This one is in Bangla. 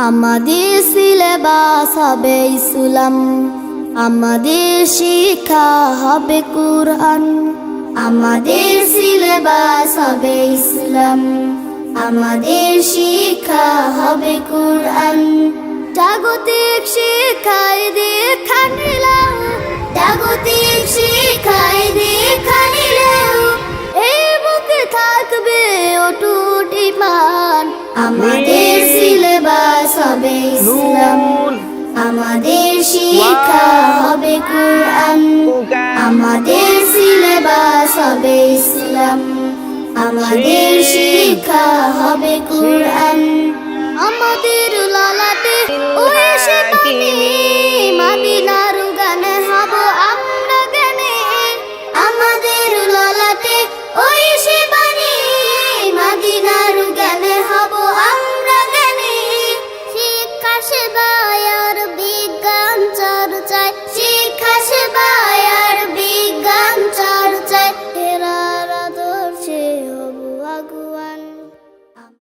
আমাদের সিলেবাস হবে ইসলাম, আমাদের শিক্ষা হবে কুরআন। আমাদের সিলেবাস হবে ইসলাম, আমাদের শিক্ষা হবে কুরআন। জাগতিক শিক্ষায় দীক্ষা নিলাম, জাগতিক শিক্ষায় দীক্ষা নিলেও এই বুকে থাকবে অটুট ঈমান। আমাদের সিলেবাস হবে ইসলাম, আমাদের শিক্ষা হবে কুরআন। আমাদের সিলেবাস হবে ইসলাম, আমাদের শিক্ষা হবে কুরআন। আমাদের লালাতে ওই